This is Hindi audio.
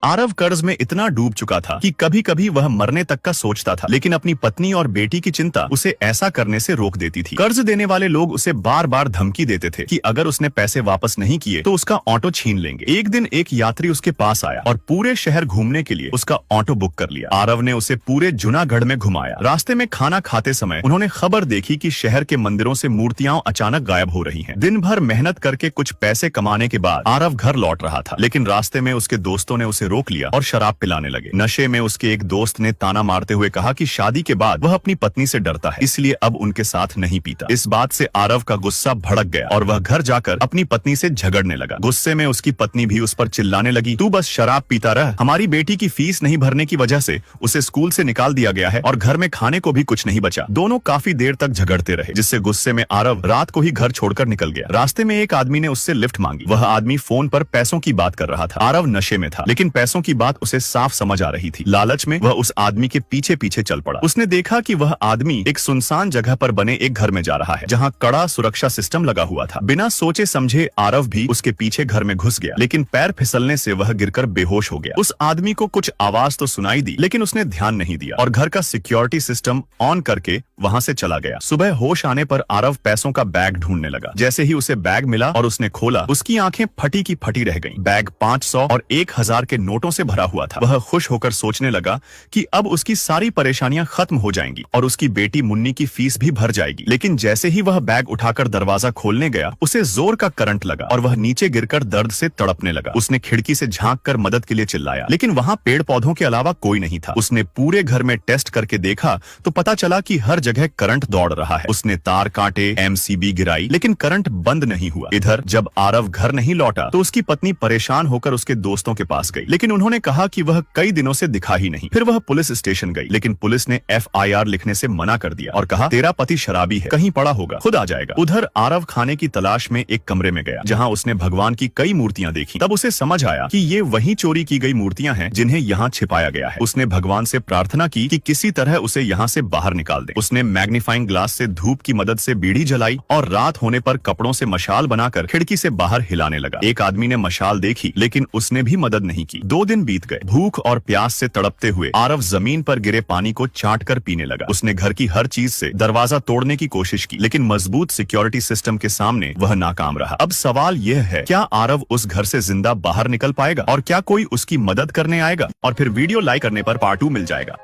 आरव कर्ज में इतना डूब चुका था कि कभी कभी वह मरने तक का सोचता था, लेकिन अपनी पत्नी और बेटी की चिंता उसे ऐसा करने से रोक देती थी। कर्ज देने वाले लोग उसे बार बार धमकी देते थे कि अगर उसने पैसे वापस नहीं किए तो उसका ऑटो छीन लेंगे। एक दिन एक यात्री उसके पास आया और पूरे शहर घूमने के लिए उसका ऑटो बुक कर लिया। आरव ने उसे पूरे जूनागढ़ में घुमाया। रास्ते में खाना खाते समय उन्होंने खबर देखी कि शहर के मंदिरों से मूर्तियां अचानक गायब हो रही हैं। दिन भर मेहनत करके कुछ पैसे कमाने के बाद आरव घर लौट रहा था, लेकिन रास्ते में उसके दोस्तों ने उसे रोक लिया और शराब पिलाने लगे। नशे में उसके एक दोस्त ने ताना मारते हुए कहा कि शादी के बाद वह अपनी पत्नी से डरता है, इसलिए अब उनके साथ नहीं पीता। इस बात से आरव का गुस्सा भड़क गया और वह घर जाकर अपनी पत्नी से झगड़ने लगा। गुस्से में उसकी पत्नी भी उस पर चिल्लाने लगी, तू बस शराब पीता रह, हमारी बेटी की फीस नहीं भरने की वजह से उसे स्कूल से निकाल दिया गया है और घर में खाने को भी कुछ नहीं बचा। दोनों काफी देर तक झगड़ते रहे, जिससे गुस्से में आरव रात को ही घर छोड़कर निकल गया। रास्ते में एक आदमी ने उससे लिफ्ट मांगी। वह आदमी फोन पर पैसों की बात कर रहा था। आरव नशे में था, लेकिन पैसों की बात उसे साफ समझ आ रही थी। लालच में वह उस आदमी के पीछे पीछे चल पड़ा। उसने देखा कि वह आदमी एक सुनसान जगह पर बने एक घर में जा रहा है, जहाँ कड़ा सुरक्षा सिस्टम लगा हुआ था। बिना सोचे समझे आरव भी उसके पीछे घर में घुस गया, लेकिन पैर फिसलने से वह गिरकर बेहोश हो गया। उस आदमी को कुछ आवाज तो सुनाई दी, लेकिन उसने ध्यान नहीं दिया और घर का सिक्योरिटी सिस्टम ऑन करके वहां से चला गया। सुबह होश आने पर आरव पैसों का बैग ढूंढने लगा। जैसे ही उसे बैग मिला और उसने खोला, उसकी आंखें फटी की फटी रह गईं। बैग 500 और 1000 के नोटों से भरा हुआ था। वह खुश होकर सोचने लगा कि अब उसकी सारी परेशानियां खत्म हो जाएंगी और उसकी बेटी मुन्नी की फीस भी भर जाएगी। लेकिन जैसे ही वह बैग उठाकर दरवाजा खोलने गया, उसे जोर का करंट लगा और वह नीचे गिरकर दर्द से तड़पने लगा। उसने खिड़की से झांक कर मदद के लिए चिल्लाया, लेकिन वहां पेड़ पौधों के अलावा कोई नहीं था। उसने पूरे घर में टेस्ट करके देखा तो पता चला कि हर जगह करंट दौड़ रहा है। उसने तार काटे, एमसीबी गिराई, लेकिन करंट बंद नहीं हुआ। इधर जब आरव घर नहीं लौटा तो उसकी पत्नी परेशान होकर उसके दोस्तों के पास गई, लेकिन उन्होंने कहा कि वह कई दिनों से दिखा ही नहीं। फिर वह पुलिस स्टेशन गई, लेकिन पुलिस ने FIR लिखने से मना कर दिया और कहा, तेरा पति शराबी है, कहीं पड़ा होगा, खुद आ जाएगा। उधर आरव खाने की तलाश में एक कमरे में गया, जहाँ उसने भगवान की कई मूर्तियां देखी। तब उसे समझ आया कि ये वही चोरी की गई मूर्तियां हैं जिन्हें यहाँ छिपाया गया है। उसने भगवान से प्रार्थना की कि किसी तरह उसे यहाँ से बाहर निकाल दे। उसने मैग्नीफाइंग ग्लास से धूप की मदद से बीड़ी जलाई और रात होने पर कपड़ों से मशाल बनाकर खिड़की से बाहर हिलाने लगा। एक आदमी ने मशाल देखी, लेकिन उसने भी मदद नहीं की। 2 दिन बीत गए। भूख और प्यास से तड़पते हुए आरव जमीन पर गिरे पानी को चाट कर पीने लगा। उसने घर की हर चीज से दरवाजा तोड़ने की कोशिश की, लेकिन मजबूत सिक्योरिटी सिस्टम के सामने वह नाकाम रहा। अब सवाल यह है, क्या आरव उस घर से जिंदा बाहर निकल पाएगा और क्या कोई उसकी मदद करने आएगा? और फिर वीडियो लाइक करने पर पार्ट 2 मिल जाएगा।